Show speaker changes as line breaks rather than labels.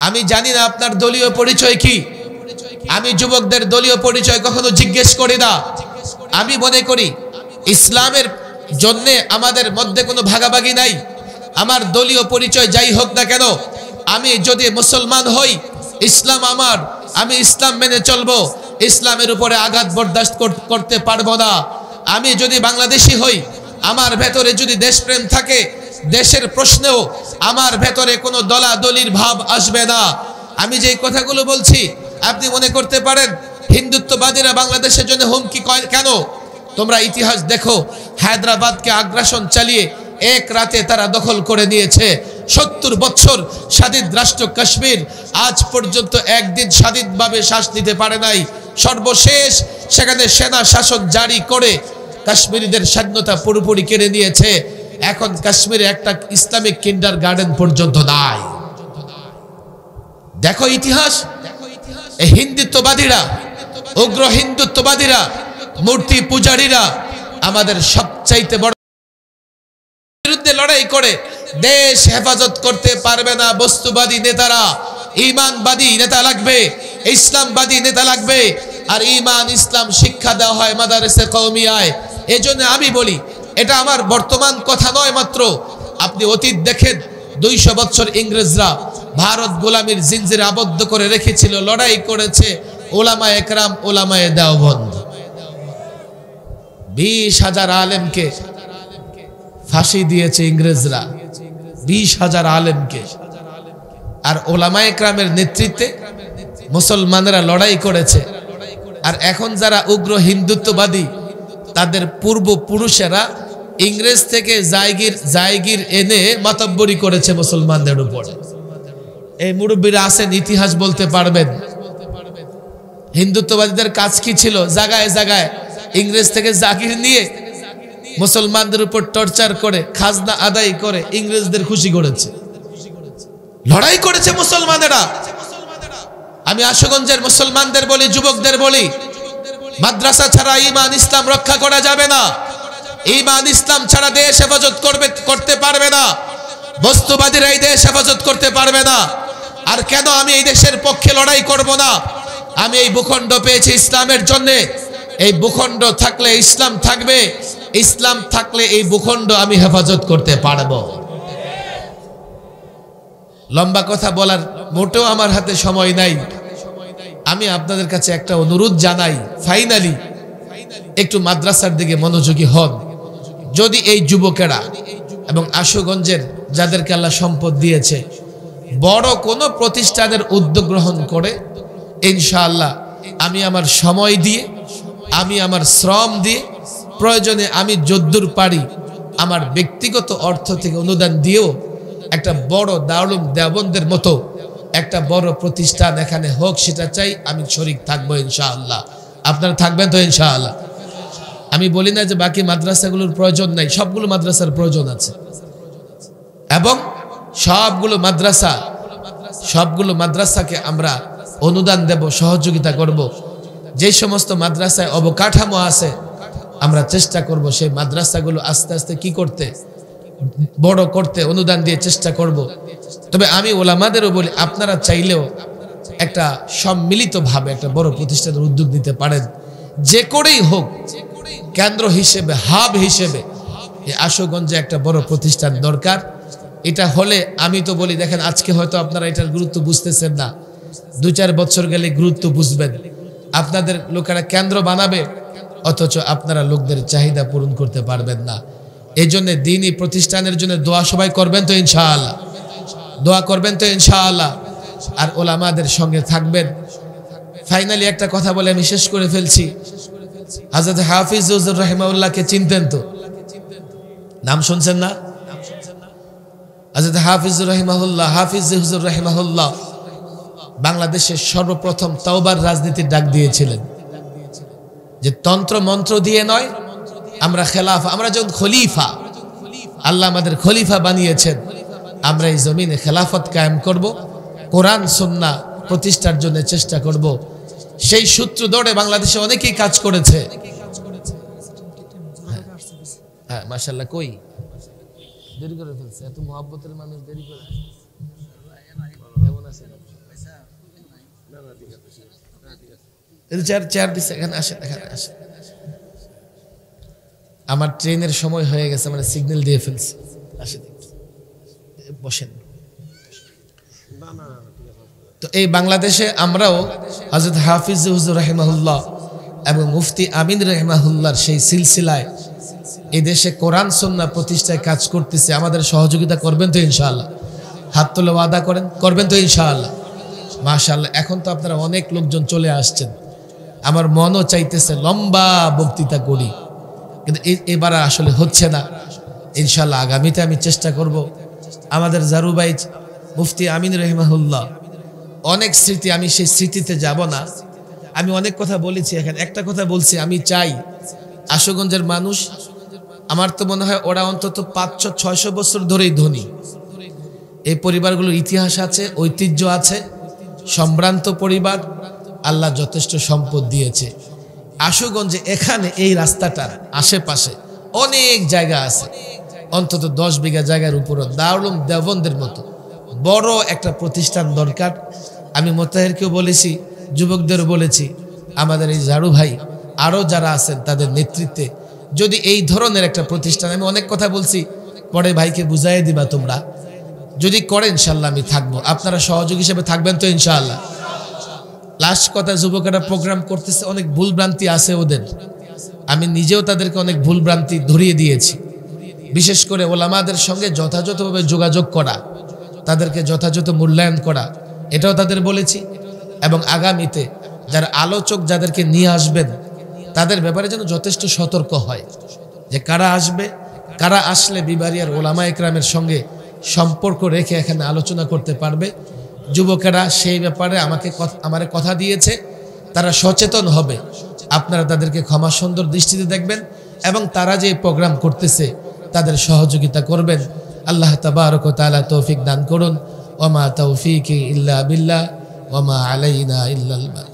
আমি জানি না আপনার দলীয় পরিচয় কি, আমি যুবকদের দলীয় পরিচয় কখনো জিজ্ঞেস করি না। আমি মনে করি ইসলামের জন্য আমাদের মধ্যে কোনো ভাগাভাগি নাই। আমার দলীয় পরিচয় যাই হোক না কেন, আমি যদি মুসলমান হই, ইসলাম আমার, আমি ইসলাম মেনে চলবো, ইসলামের উপরে আঘাত বরদাস্ত করতে পারবো না। আমি যদি বাংলাদেশি হই, আমার ভেতরে যদি দেশপ্রেম থাকে, দেশের প্রশ্নেও আমার ভেতরে কোনো দলাদলির ভাব আসবে না। আমি যেই কথাগুলো বলছি আপনি মনে করতে পারেন হিন্দুত্ববাদীরা বাংলাদেশের জন্য হুমকি কেন? তোমরা ইতিহাস দেখো, হায়দ্রাবাদকে আগ্রাসন চালিয়ে এক রাতে তারা দখল করে নিয়েছে। ৭০ বছর স্বাধীন রাষ্ট্র কাশ্মীর আজ পর্যন্ত একদিন স্বাধীনভাবে শ্বাস নিতে পারে নাই। সর্বশেষ সেখানে সেনা শাসন জারি করে কাশ্মীরিদের স্বাধীনতা পুরোপুরি কেড়ে নিয়েছে। এখন কাশ্মীরে একটা ইসলামিক কিন্ডার গার্ডেন পর্যন্ত নাই। দেখো ইতিহাস। এই হিন্দুত্ববাদীরা, উগ্র হিন্দুত্ববাদীরা, মূর্তি পূজারীরা আমাদের সবচাইতে বড় বিরুদ্ধে লড়াই করে দেশ হেফাজত করতে পারবে না বস্তুবাদী নেতারা। ঈমানবাদী নেতা লাগবে, ইসলামবাদী নেতা লাগবে। আর ঈমান ইসলাম শিক্ষা দেওয়া হয় মাদারেসে কওমিয়ায়। এজন্য আমি বলি, এটা আমার বর্তমান কথা নয় মাত্র। আপনি অতীত দেখেন, 200 বছর ইংরেজরা ভারত গোলামীর জিনজিরে আবদ্ধ করে রেখেছিল, লড়াই করেছে ওলামায়ে কেরাম, ওলামায়ে দেওবন্দ। 20,000 আলেমকে ফাঁসি দিয়েছে ইংরেজরা, 20,000 আলেমকে। আর ওলামায়ে কেরামের নেতৃত্বে মুসলমানরা লড়াই করেছে। আর এখন যারা উগ্র হিন্দুত্ববাদী, তাদের পূর্বপুরুষেরা ইংরেজ থেকে জায়গির এনে মাতব্বরি করেছে মুসলমানদের উপরে। এই মুরব্বীরা আছেন, ইতিহাস বলতে পারবেন। হিন্দুত্ববাদীদের কাজ কি ছিল? জায়গায় জায়গায় ইংরেজ থেকে জাগির নিয়ে মুসলমানদের উপর টর্চার করে, খাজনা আদায় করে ইংরেজদের খুশি করেছে, লড়াই করেছে মুসলমানেরা। আমি আশুগঞ্জের মুসলমানদের বলি, যুবকদের বলি, মাদ্রাসা ছাড়া ঈমান ইসলাম রক্ষা করা যাবে না। ঈমান ইসলাম ছাড়া দেশ হেফাজত করতে পারবে না। বস্তুবাদীরা এই দেশ হেফাজত করতে পারবে না। আর কেন আমি এই দেশের পক্ষে লড়াই করব না? আমি এই ভূখণ্ড পেয়েছি ইসলামের জন্য। এই ভূখণ্ড থাকলে ইসলাম থাকবে, ইসলাম থাকলে এই ভূখণ্ড আমি হেফাজত করতে পারবো। লম্বা কথা বলার মোটেও আমার হাতে সময় নাই। আমি আপনাদের কাছে একটা অনুরোধ জানাই, ফাইনালি একটু মাদ্রাসার দিকে মনোযোগী হন। যদি এই যুবকেরা এবং আশুগঞ্জের যাদেরকে আল্লাহ সম্পদ দিয়েছে বড় কোনো প্রতিষ্ঠানের উদ্যোগ গ্রহণ করে, ইনশাআল্লাহ আমি আমার সময় দিয়ে, আমি আমার শ্রম দিয়ে, প্রয়োজনে আমি যদ্দূর পারি আমার ব্যক্তিগত অর্থ থেকে অনুদান দিয়েও একটা বড় দারুল দেওবন্দের মতো একটা বড় প্রতিষ্ঠান এখানে হোক, সেটা চাই। আমি শরীক থাকবো ইনশাআল্লাহ। আপনারা থাকবেন তো ইনশাআল্লাহ? আমি বলি না যে বাকি মাদ্রাসাগুলোর প্রয়োজন নাই, সবগুলো মাদ্রাসার প্রয়োজন আছে। এবং সবগুলো মাদ্রাসাকে আমরা অনুদান দেব, সহযোগিতা করব। যে সমস্ত মাদ্রাসায় অবকাঠামো আছে আমরা চেষ্টা করব সেই মাদ্রাসাগুলো আস্তে আস্তে কি করতে, বড় করতে, অনুদান দিয়ে চেষ্টা করব। তবে আমি ওলামাদেরও বলি, আপনারা চাইলেও একটা সম্মিলিতভাবে একটা বড় প্রতিষ্ঠানের উদ্যোগ নিতে পারেন। যে করেই হোক, কেন্দ্র হিসেবে, হাব হিসেবে আশুগঞ্জে একটা বড় প্রতিষ্ঠান দরকার। এটা হলে আমি তো বলি, দেখেন আজকে হয়তো আপনারা এটার গুরুত্ব বুঝতেছেন না, 2-4 বছর গেলে গুরুত্ব বুঝবেন। আপনাদের লোকেরা কেন্দ্র বানাবে, অথচ আপনারা লোকদের চাহিদা পূরণ করতে পারবেন না। এই জন্য দ্বীনি প্রতিষ্ঠানের জন্য দোয়া সবাই করবেন তো ইনশাআল্লাহ? দোয়া করবেন তো ইনশাআল্লাহ? আর ওলামাদের সঙ্গে থাকবেন। ফাইনালি একটা কথা বলে আমি শেষ করে ফেলছি। হযরত হাফিজ হুজুর রাহিমাহুল্লাহকে চিনতেন তো? নাম শুনছেন না? হযরত হাফিজ রাহিমাহুল্লাহ, হাফিজ হুজুর রাহিমাহুল্লাহ বাংলাদেশের সর্বপ্রথম তাওবার রাজনীতির ডাক দিয়েছিলেন, যে তন্ত্র মন্ত্র দিয়ে নয়, আমরা খেলাফা, আমরা যখন খলিফা, আল্লাহ আমাদের খলিফা বানিয়েছেন, আমরা এই জমিনে খেলাফত কায়েম করব, কোরআন সুন্নাহ প্রতিষ্ঠার জন্য চেষ্টা করব। সেই সূত্র ধরে বাংলাদেশে অনেকেই কাজ করেছে। হ্যাঁ, মাশাআল্লাহ। কই দেরি করে ফেলছে, এত মহব্বতের মানুষ দেরি করে। কেমন আছেন? চেয়ার দিচ্ছে, এখানে আসেন, এখানে আসেন। আমার ট্রেনের সময় হয়ে গেছে, মানে সিগন্যাল দিয়ে ফেলছে, আসেন বসেন। তো এই বাংলাদেশে আমরাও হযরত হাফিজ হুজুর রাহিমাহুল্লাহ এবং মুফতি আমিন রাহিমাহুল্লাহর সেই সিলসিলায় এই দেশে কোরআন সুন্নাহ প্রতিষ্ঠায় কাজ করতেছে। আমাদের সহযোগিতা করবেন তো ইনশাআল্লাহ? হাত তুলে ওয়াদা করেন, করবেন তো ইনশাআল্লাহ? মাশাআল্লাহ। এখন তো আপনারা অনেক লোকজন চলে আসছেন, আমার মনও চাইতেছে লম্বা বক্তৃতা করি, কিন্তু এবার আসলে হচ্ছে না। ইনশাআল্লাহ আগামীতে আমি চেষ্টা করব। আমাদের জারুবাই মুফতি আমিন রাহিমাহুল্লাহ অনেক স্মৃতি, আমি সেই স্মৃতিতে যাব না। আমি অনেক কথা বলেছি, এখানে একটা কথা বলছি, আমি চাই আশুগঞ্জের মানুষ, আমার তো মনে হয় ওরা অন্তত 500-600 বছর ধরেই ধনী। এই পরিবারগুলোর ইতিহাস আছে, ঐতিহ্য আছে, সম্ভ্রান্ত পরিবার, আল্লাহ যথেষ্ট সম্পদ দিয়েছে। আশুগঞ্জে এখানে এই রাস্তাটার আশেপাশে অনেক জায়গা আছে, অন্তত 10 বিঘা জায়গার উপর দারুল দেওবন্দের মতো বড় একটা প্রতিষ্ঠান দরকার। আমি মোতাহেরকেও বলেছি, যুবকদের বলেছি, আমাদের এই ঝাড়ু ভাই আরও যারা আছেন তাদের নেতৃত্বে যদি এই ধরনের একটা প্রতিষ্ঠান, আমি অনেক কথা বলছি, পরে ভাইকে বুঝাই দিবা তোমরা, যদি করে ইনশাল্লাহ আমি থাকবো। আপনারা সহযোগী হিসেবে থাকবেন তো ইনশাআল্লাহ? লাস্ট কথা, যুবকেরা প্রোগ্রাম করতেছে, অনেক ভুলভ্রান্তি আছে ওদের, আমি নিজেও তাদেরকে অনেক ভুলভ্রান্তি ধরিয়ে দিয়েছি। বিশেষ করে ওলামাদের সঙ্গে যথাযথভাবে যোগাযোগ করা, তাদেরকে যথাযথ মূল্যায়ন করা, এটাও তাদের বলেছি। এবং আগামীতে যারা আলোচক যাদেরকে নিয়ে আসবেন তাদের ব্যাপারে যেন যথেষ্ট সতর্ক হয়, যে কারা আসবে, কারা আসলে বিবারিয়ার ওলামা একরামের সঙ্গে সম্পর্ক রেখে এখানে আলোচনা করতে পারবে। যুবকেরা সেই ব্যাপারে আমারে কথা দিয়েছে, তারা সচেতন হবে। আপনারা তাদেরকে ক্ষমা সুন্দর দৃষ্টিতে দেখবেন এবং তারা যে প্রোগ্রাম করতেছে তাদের সহযোগিতা করবেন। আল্লাহ তাবারক ওয়া তাআলা তৌফিক দান করুন। ওয়া মা তৌফিকি ইল্লা বিল্লাহ ওয়া মা আলাইনা ইল্লাল বালাগ।